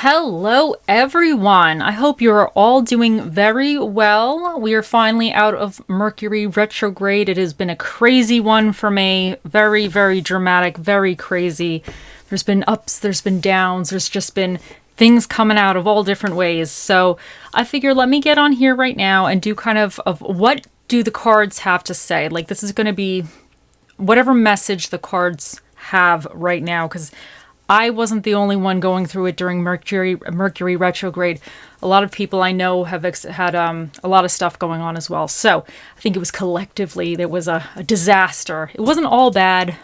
Hello everyone! I hope you're all doing very well. We are finally out of Mercury retrograde. It has been a crazy one for me. Very, very dramatic, very crazy. There's been ups, there's been downs, there's just been things coming out of all different ways. So I figure let me get on here right now and do kind of what do the cards have to say. Like this is going to be whatever message the cards have right now, because I wasn't the only one going through it during Mercury retrograde. A lot of people I know have had a lot of stuff going on as well. So I think it was collectively, there was a disaster. It wasn't all bad.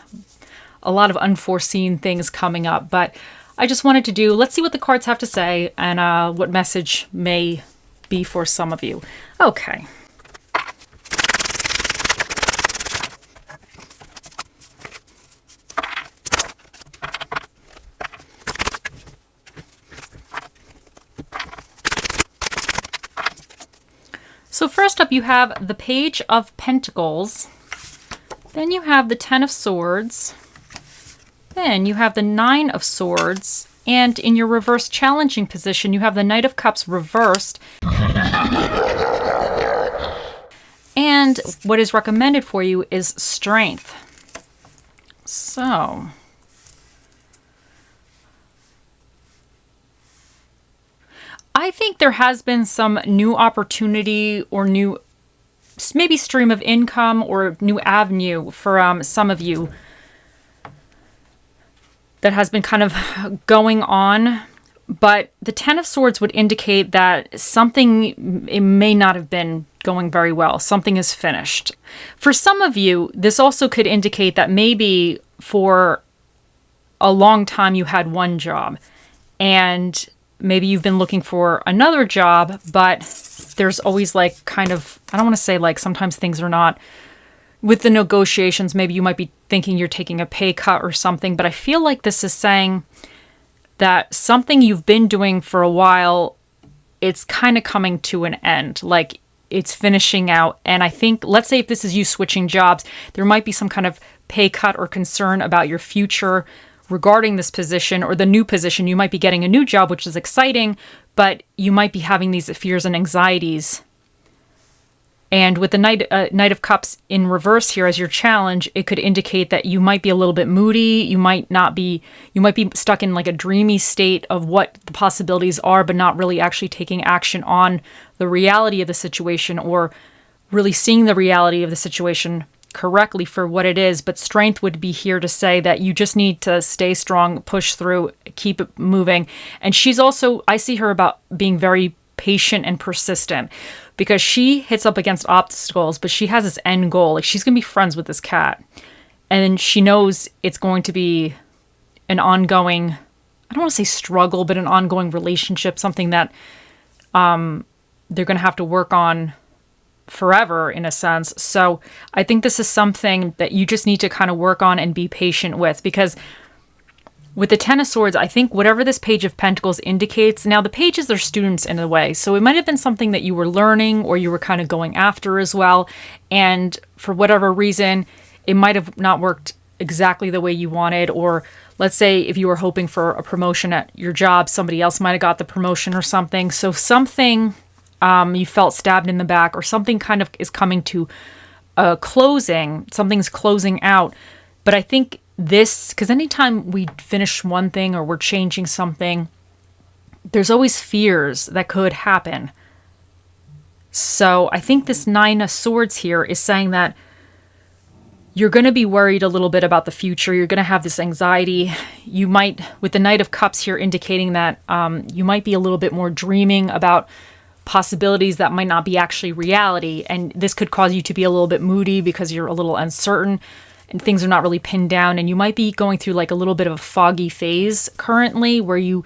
A lot of unforeseen things coming up. But I just wanted to let's see what the cards have to say and what message may be for some of you. Okay. So first up, you have the Page of Pentacles, then you have the Ten of Swords, then you have the Nine of Swords, and in your reverse challenging position, you have the Knight of Cups reversed. And what is recommended for you is strength. So I think there has been some new opportunity or new, maybe stream of income or new avenue for some of you that has been kind of going on. But the Ten of Swords would indicate that something, it may not have been going very well. Something is finished. For some of you, this also could indicate that maybe for a long time you had one job and maybe you've been looking for another job, but there's always like kind of, I don't want to say like sometimes things are not, with the negotiations, maybe you might be thinking you're taking a pay cut or something, but I feel like this is saying that something you've been doing for a while, it's kind of coming to an end, like it's finishing out. And I think, let's say if this is you switching jobs, there might be some kind of pay cut or concern about your future regarding this position or the new position. You might be getting a new job, which is exciting, but you might be having these fears and anxieties. And with the Knight of Cups in reverse here as your challenge, it could indicate that you might be a little bit moody. You might be stuck in like a dreamy state of what the possibilities are, but not really actually taking action on the reality of the situation or really seeing the reality of the situation correctly for what it is. But strength would be here to say that you just need to stay strong, push through, keep it moving. And she's also, I see her about being very patient and persistent because she hits up against obstacles, but she has this end goal. Like she's going to be friends with this cat. And she knows it's going to be an ongoing, I don't want to say struggle, but an ongoing relationship, something that they're going to have to work on forever in a sense. So I think this is something that you just need to kind of work on and be patient with, because with the Ten of Swords, I think whatever this Page of Pentacles indicates, now the pages are students in a way, so it might have been something that you were learning or you were kind of going after as well, and for whatever reason, it might have not worked exactly the way you wanted. Or let's say if you were hoping for a promotion at your job, somebody else might have got the promotion or something. So something you felt stabbed in the back, or something kind of is coming to a closing, something's closing out. But I think this, because anytime we finish one thing or we're changing something, there's always fears that could happen. So I think this Nine of Swords here is saying that you're going to be worried a little bit about the future. You're going to have this anxiety. You might, with the Knight of Cups here indicating that you might be a little bit more dreaming about possibilities that might not be actually reality. And this could cause you to be a little bit moody because you're a little uncertain and things are not really pinned down. And you might be going through like a little bit of a foggy phase currently where you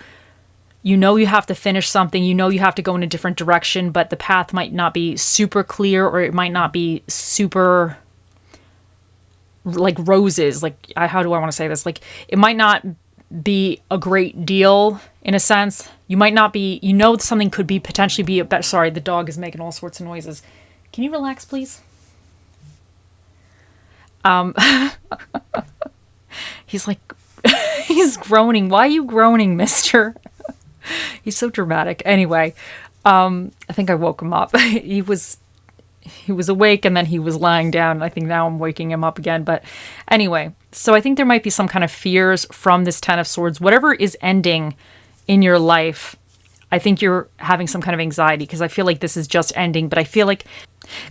know you have to finish something, you know you have to go in a different direction, but the path might not be super clear, or it might not be super like roses. Like, how do I want to say this? Like, it might not be a great deal in a sense. You might not be, something could be potentially be a better, sorry, the dog is making all sorts of noises. Can you relax, please? He's like, he's groaning. Why are you groaning, mister? He's so dramatic. Anyway, I think I woke him up. He was awake and then he was lying down. I think now I'm waking him up again. But anyway, so I think there might be some kind of fears from this Ten of Swords. Whatever is ending in your life, I think you're having some kind of anxiety because I feel like this is just ending. But I feel like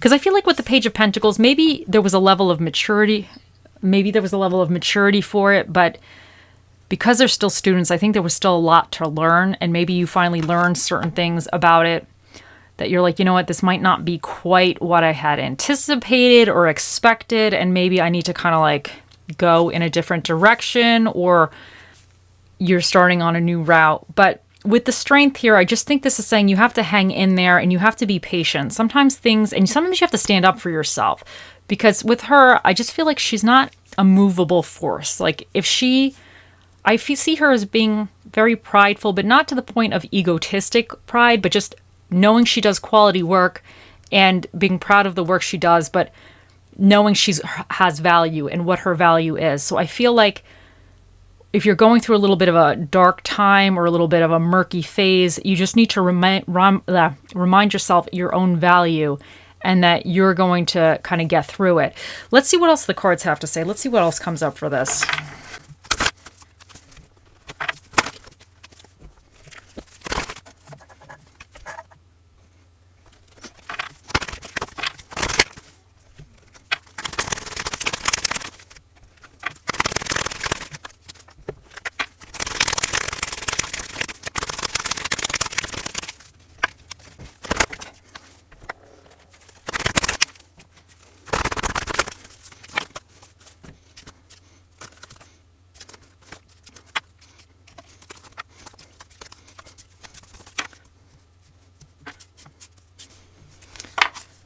with the Page of Pentacles, maybe there was a level of maturity. Maybe there was a level of maturity for it, but because they're still students, I think there was still a lot to learn, and maybe you finally learned certain things about it that you're like, you know what, this might not be quite what I had anticipated or expected, and maybe I need to kind of like go in a different direction, or you're starting on a new route. But with the Strength here, I just think this is saying you have to hang in there and you have to be patient. Sometimes you have to stand up for yourself, because with her, I just feel like she's not a movable force. Like I see her as being very prideful, but not to the point of egotistic pride, but just knowing she does quality work and being proud of the work she does, but knowing she has value and what her value is. So I feel like if you're going through a little bit of a dark time or a little bit of a murky phase, you just need to remind yourself your own value and that you're going to kind of get through it. Let's see what else the cards have to say. Let's see what else comes up for this.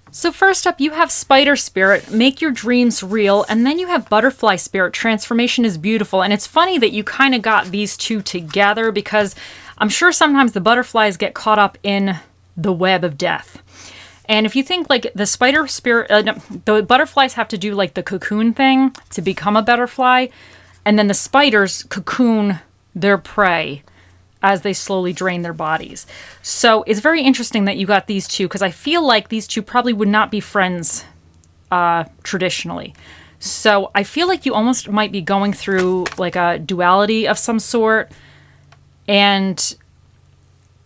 So first up, you have Spider Spirit, make your dreams real, and then you have Butterfly Spirit, transformation is beautiful. And it's funny that you kind of got these two together, because I'm sure sometimes the butterflies get caught up in the web of death. And if you think like the Spider Spirit, the butterflies have to do like the cocoon thing to become a butterfly, and then the spiders cocoon their prey as they slowly drain their bodies. So it's very interesting that you got these two, because I feel like these two probably would not be friends traditionally. So I feel like you almost might be going through like a duality of some sort. And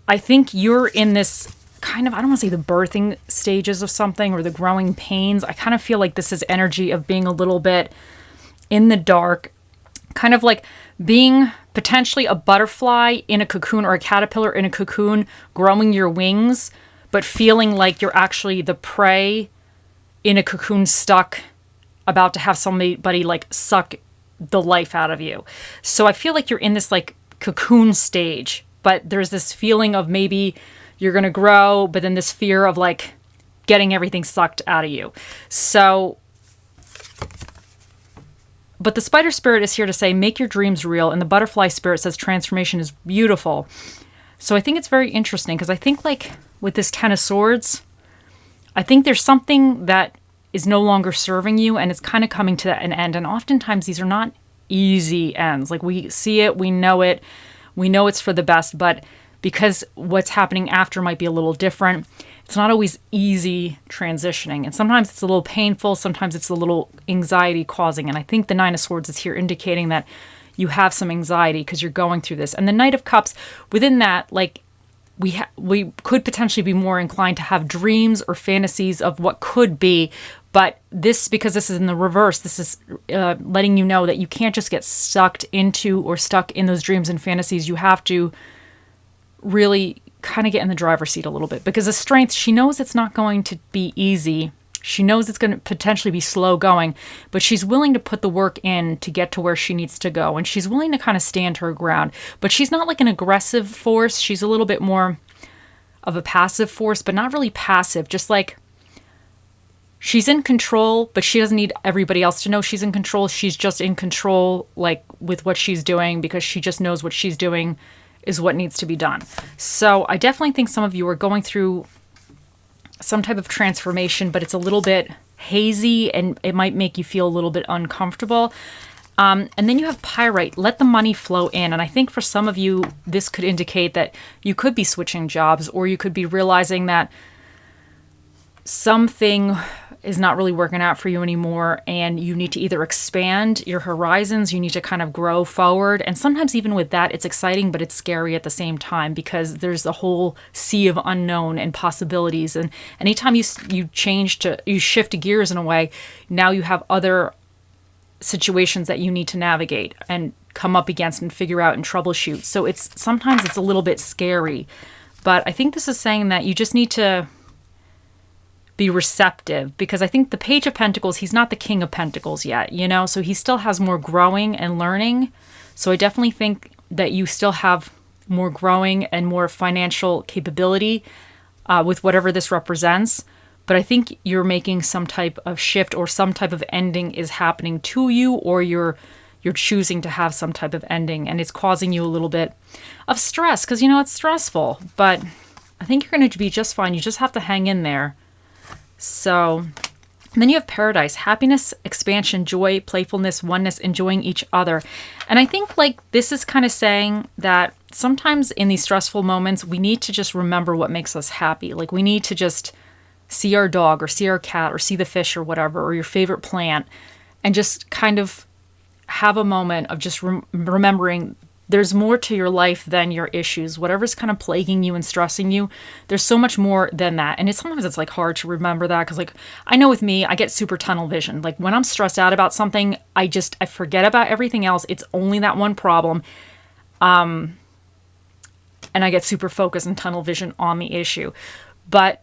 I think you're in this kind of, I don't want to say the birthing stages of something or the growing pains. I kind of feel like this is energy of being a little bit in the dark, kind of like being potentially a butterfly in a cocoon or a caterpillar in a cocoon, growing your wings, but feeling like you're actually the prey in a cocoon stuck, about to have somebody like suck the life out of you. So I feel like you're in this like cocoon stage, but there's this feeling of maybe you're going to grow, but then this fear of like getting everything sucked out of you. So but the Spider Spirit is here to say, make your dreams real. And the Butterfly Spirit says transformation is beautiful. So I think it's very interesting, because I think like with this Ten of Swords, I think there's something that is no longer serving you and it's kind of coming to an end. And oftentimes these are not easy ends. Like we see it, we know it's for the best, but because what's happening after might be a little different, it's not always easy transitioning. And sometimes it's a little painful. Sometimes it's a little anxiety causing. And I think the Nine of Swords is here indicating that you have some anxiety because you're going through this. And the Knight of Cups, within that, like we could potentially be more inclined to have dreams or fantasies of what could be. But this, because this is in the reverse, this is letting you know that you can't just get sucked into or stuck in those dreams and fantasies. You have to really kind of get in the driver's seat a little bit, because the Strength, she knows it's not going to be easy. She knows it's going to potentially be slow going, but she's willing to put the work in to get to where she needs to go. And she's willing to kind of stand her ground, but she's not like an aggressive force. She's a little bit more of a passive force, but not really passive, just like she's in control, but she doesn't need everybody else to know she's in control. She's just in control, like with what she's doing, because she just knows what she's doing is what needs to be done. So I definitely think some of you are going through some type of transformation, but it's a little bit hazy and it might make you feel a little bit uncomfortable. And then you have Pyrite, let the money flow in. And I think for some of you, this could indicate that you could be switching jobs, or you could be realizing that something is not really working out for you anymore, and you need to either expand your horizons, you need to kind of grow forward. And sometimes even with that, it's exciting, but it's scary at the same time, because there's a whole sea of unknown and possibilities. And anytime you shift gears in a way, now you have other situations that you need to navigate and come up against and figure out and troubleshoot. So sometimes it's a little bit scary, but I think this is saying that you just need to be receptive, because I think the Page of Pentacles, he's not the King of Pentacles yet, so he still has more growing and learning. So I definitely think that you still have more growing and more financial capability with whatever this represents. But I think you're making some type of shift, or some type of ending is happening to you, or you're choosing to have some type of ending, and it's causing you a little bit of stress, because it's stressful. But I think you're going to be just fine. You just have to hang in there. So, and then you have Paradise, happiness, expansion, joy, playfulness, oneness, enjoying each other. And I think this is kind of saying that sometimes in these stressful moments, we need to just remember what makes us happy. We need to just see our dog, or see our cat, or see the fish, or whatever, or your favorite plant, and just kind of have a moment of just remembering there's more to your life than your issues. Whatever's kind of plaguing you and stressing you, there's so much more than that. And sometimes it's hard to remember that, because I know with me, I get super tunnel vision. When I'm stressed out about something, I forget about everything else. It's only that one problem. And I get super focused and tunnel vision on the issue. But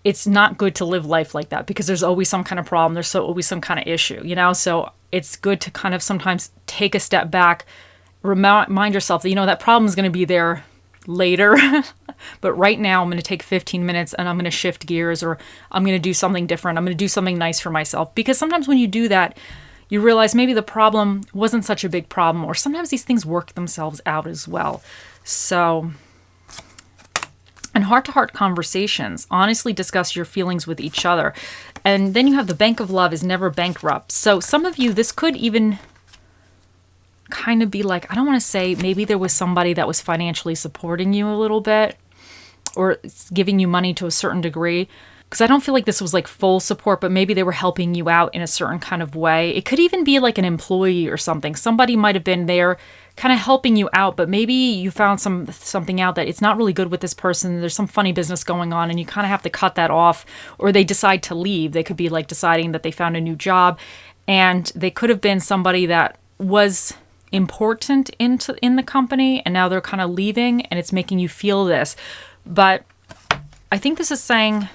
it's not good to live life like that, because there's always some kind of problem. There's always some kind of issue, So it's good to kind of sometimes take a step back, remind yourself that, that problem is going to be there later. But right now I'm going to take 15 minutes and I'm going to shift gears, or I'm going to do something different. I'm going to do something nice for myself. Because sometimes when you do that, you realize maybe the problem wasn't such a big problem, or sometimes these things work themselves out as well. So, and heart-to-heart conversations, honestly discuss your feelings with each other. And then you have the Bank of Love is never bankrupt. So some of you, this could even kind of be I don't want to say, maybe there was somebody that was financially supporting you a little bit, or giving you money to a certain degree. Because I don't feel like this was full support, but maybe they were helping you out in a certain kind of way. It could even be an employee or something. Somebody might have been there kind of helping you out, but maybe you found something out that it's not really good with this person. There's some funny business going on, and you kind of have to cut that off, or they decide to leave. They could be deciding that they found a new job, and they could have been somebody that was important in the company, and now they're kind of leaving, and it's making you feel this. But I think this is saying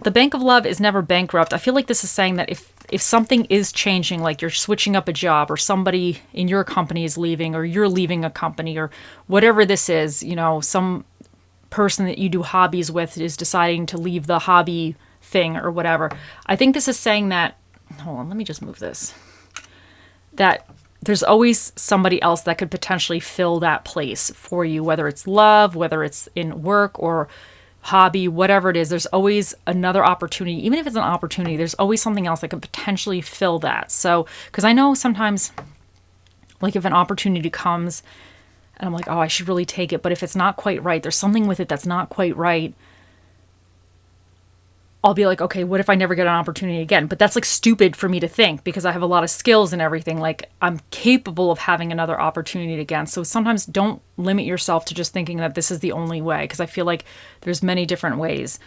the Bank of Love is never bankrupt. I feel like this is saying that if something is changing, you're switching up a job, or somebody in your company is leaving, or you're leaving a company, or whatever this is, some person that you do hobbies with is deciding to leave the hobby thing or whatever. I think this is saying that, hold on, let me just move this, that there's always somebody else that could potentially fill that place for you, whether it's love, whether it's in work or hobby, whatever it is. There's always another opportunity. Even if it's an opportunity, there's always something else that could potentially fill that. So, because I know sometimes, if an opportunity comes and I'm oh, I should really take it, but if it's not quite right, there's something with it that's not quite right, I'll be okay, what if I never get an opportunity again? But that's stupid for me to think, because I have a lot of skills and everything. I'm capable of having another opportunity again. So sometimes don't limit yourself to just thinking that this is the only way, because I feel there's many different ways.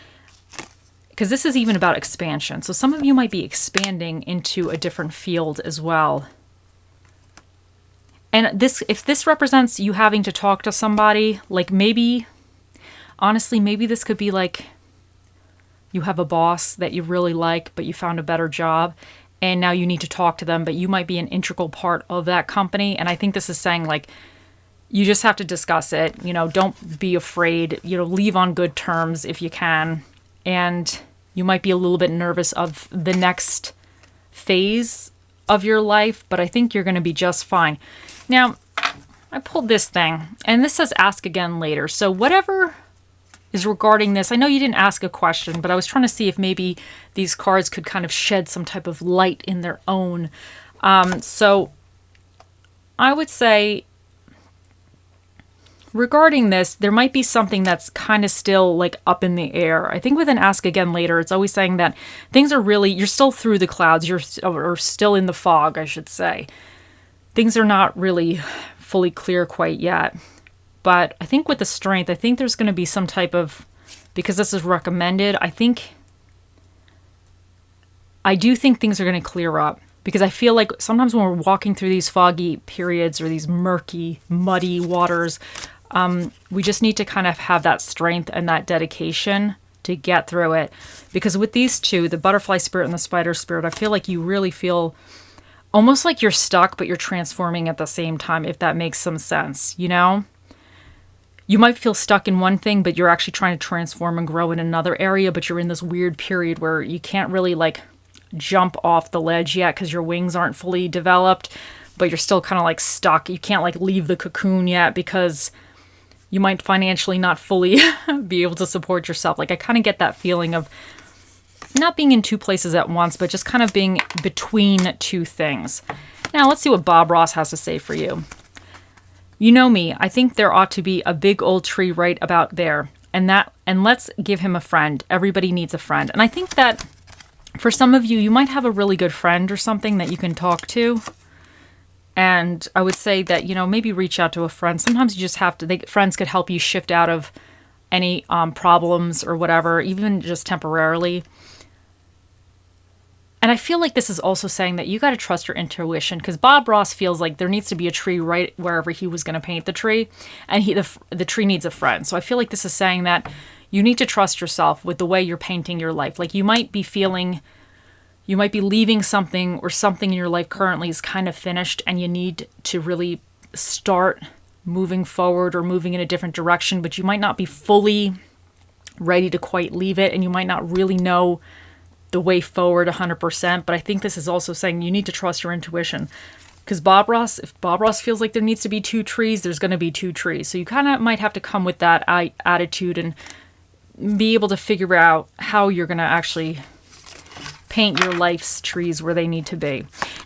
Because this is even about expansion. So some of you might be expanding into a different field as well. And if this represents you having to talk to somebody, maybe, honestly, maybe this could be you have a boss that you really like, but you found a better job, and now you need to talk to them, but you might be an integral part of that company. And I think this is saying you just have to discuss it. Don't be afraid. Leave on good terms if you can. And you might be a little bit nervous of the next phase of your life, but I think you're going to be just fine. Now, I pulled this thing, and this says ask again later. So whatever is regarding this, I know you didn't ask a question, but I was trying to see if maybe these cards could kind of shed some type of light in their own. So I would say regarding this, there might be something that's kind of still like up in the air. I think with an ask again later, it's always saying that things are really, you're still through the clouds, or still in the fog, I should say. Things are not really fully clear quite yet. But I think with the strength, I think there's going to be some type of, because this is recommended, I do think things are going to clear up. Because I feel like sometimes when we're walking through these foggy periods or these murky, muddy waters, we just need to kind of have that strength and that dedication to get through it. Because with these two, the butterfly spirit and the spider spirit, I feel like you really feel almost like you're stuck, but you're transforming at the same time, if that makes some sense, you know? You might feel stuck in one thing, but you're actually trying to transform and grow in another area, but you're in this weird period where you can't really like jump off the ledge yet because your wings aren't fully developed, but you're still kind of like stuck. You can't like leave the cocoon yet because you might financially not fully be able to support yourself. Like I kind of get that feeling of not being in two places at once, but just kind of being between two things. Now let's see what Bob Ross has to say for you. You know me, I think there ought to be a big old tree right about there. And let's give him a friend. Everybody needs a friend. And I think that for some of you, you might have a really good friend or something that you can talk to. And I would say that, you know, maybe reach out to a friend. Sometimes you just have to, friends could help you shift out of any problems or whatever, even just temporarily. And I feel like this is also saying that you got to trust your intuition, because Bob Ross feels like there needs to be a tree right wherever he was going to paint the tree, and the tree needs a friend. So I feel like this is saying that you need to trust yourself with the way you're painting your life. Like you might be leaving something, or something in your life currently is kind of finished, and you need to really start moving forward or moving in a different direction, but you might not be fully ready to quite leave it, and you might not really know the way forward 100%. But I think this is also saying you need to trust your intuition. Because if Bob Ross feels like there needs to be two trees, there's going to be two trees. So you kind of might have to come with that attitude and be able to figure out how you're going to actually paint your life's trees where they need to be.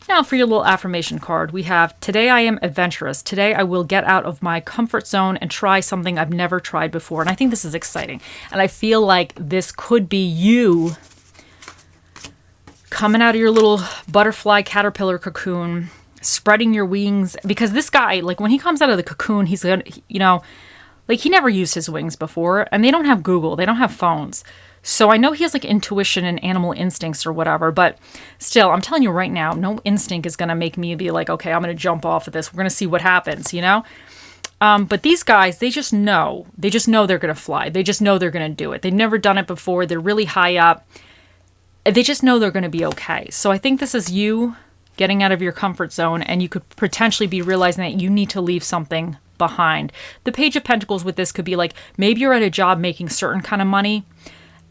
Now for your little affirmation card, we have, today I am adventurous. Today I will get out of my comfort zone and try something I've never tried before. And I think this is exciting. And I feel like this could be you coming out of your little butterfly caterpillar cocoon, spreading your wings. Because this guy, like when he comes out of the cocoon, he's gonna, you know, like he never used his wings before, and they don't have Google, they don't have phones. So I know he has like intuition and animal instincts or whatever, but still, I'm telling you right now, no instinct is going to make me be like, okay, I'm going to jump off of this. We're going to see what happens, you know? But these guys, they just know they're going to fly. They just know they're going to do it. They've never done it before. They're really high up. They just know they're going to be okay. So I think this is you getting out of your comfort zone, and you could potentially be realizing that you need to leave something behind. The Page of Pentacles with this could be like, maybe you're at a job making certain kind of money,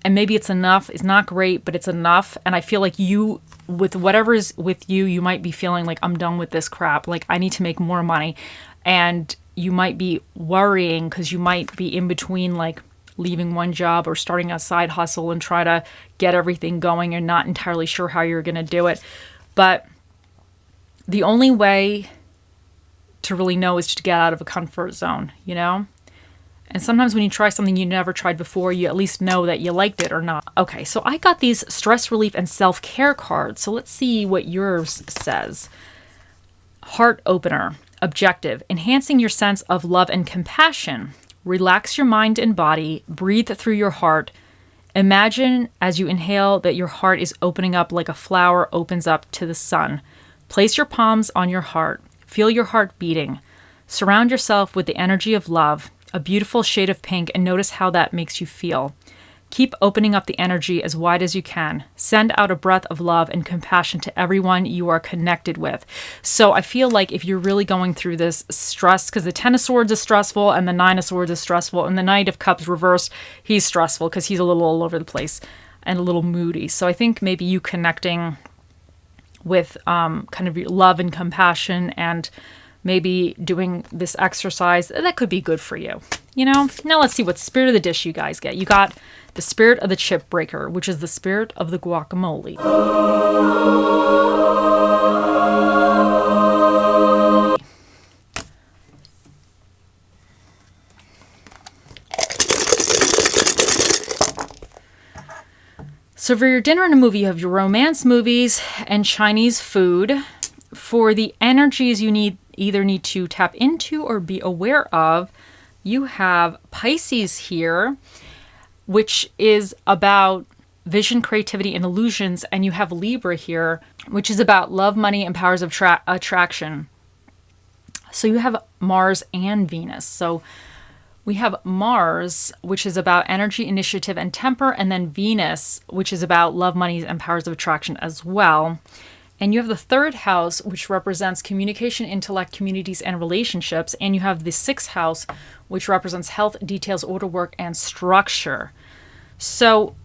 and maybe it's enough. It's not great, but it's enough. And I feel like you, with whatever is with you, you might be feeling like, I'm done with this crap. Like I need to make more money. And you might be worrying because you might be in between like leaving one job or starting a side hustle and try to get everything going. You're not entirely sure how you're going to do it. But the only way to really know is to get out of a comfort zone, you know? And sometimes when you try something you never tried before, you at least know that you liked it or not. Okay, so I got these stress relief and self-care cards. So let's see what yours says. Heart opener. Objective. Enhancing your sense of love and compassion. Relax your mind and body. Breathe through your heart. Imagine as you inhale that your heart is opening up like a flower opens up to the sun. Place your palms on your heart. Feel your heart beating. Surround yourself with the energy of love, a beautiful shade of pink, and notice how that makes you feel. Keep opening up the energy as wide as you can. Send out a breath of love and compassion to everyone you are connected with. So I feel like if you're really going through this stress, because the Ten of Swords is stressful and the Nine of Swords is stressful, and the Knight of Cups reversed, he's stressful because he's a little all over the place and a little moody. So I think maybe you connecting with kind of your love and compassion and maybe doing this exercise, that could be good for you, you know? Now let's see what spirit of the dish you guys get. You got the spirit of the chip breaker, which is the spirit of the guacamole. So for your dinner and a movie, you have your romance movies and Chinese food. For the energies you either need to tap into or be aware of, you have Pisces here, which is about vision, creativity, and illusions. And you have Libra here, which is about love, money, and powers of attraction. So you have Mars and Venus. So we have Mars, which is about energy, initiative, and temper, and then Venus, which is about love, money, and powers of attraction as well. And you have the third house, which represents communication, intellect, communities, and relationships. And you have the sixth house, which represents health, details, order, work, and structure. So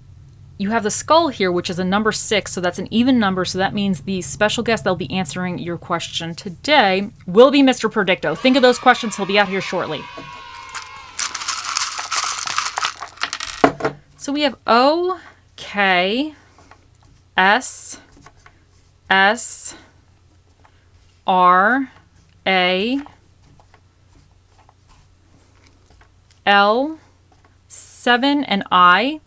you have the skull here, which is a number 6. So that's an even number. So that means the special guest that'll be answering your question today will be Mr. Predicto. Think of those questions. He'll be out here shortly. So we have O, K, S, S, R, A, L, 7, and I.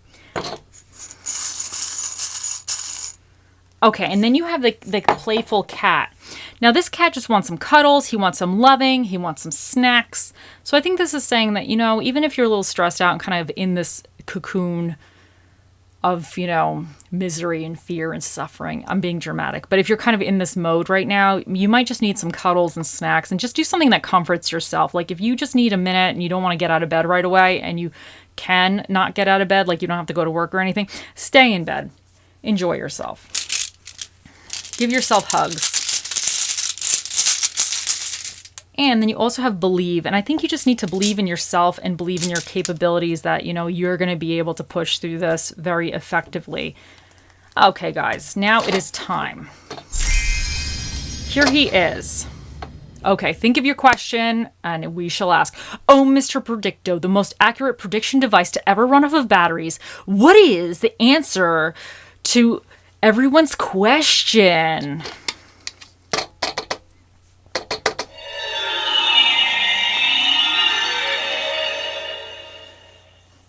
Okay, and then you have the playful cat. Now this cat just wants some cuddles, he wants some loving, he wants some snacks. So I think this is saying that, even if you're a little stressed out and kind of in this cocoon of, misery and fear and suffering, I'm being dramatic, but if you're kind of in this mode right now, you might just need some cuddles and snacks and just do something that comforts yourself. Like if you just need a minute and you don't want to get out of bed right away and you can not get out of bed, like you don't have to go to work or anything, stay in bed. Enjoy yourself. Give yourself hugs. And then you also have believe. And I think you just need to believe in yourself and believe in your capabilities that, you're going to be able to push through this very effectively. Okay, guys, now it is time. Here he is. Okay, think of your question and we shall ask. Oh, Mr. Predicto, the most accurate prediction device to ever run off of batteries. What is the answer to everyone's question?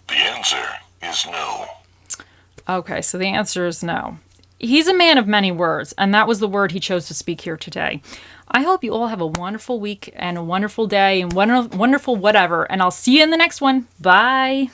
The answer is no. Okay, so the answer is no. He's a man of many words, and that was the word he chose to speak here today. I hope you all have a wonderful week and a wonderful day and wonderful whatever, and I'll see you in the next one. Bye.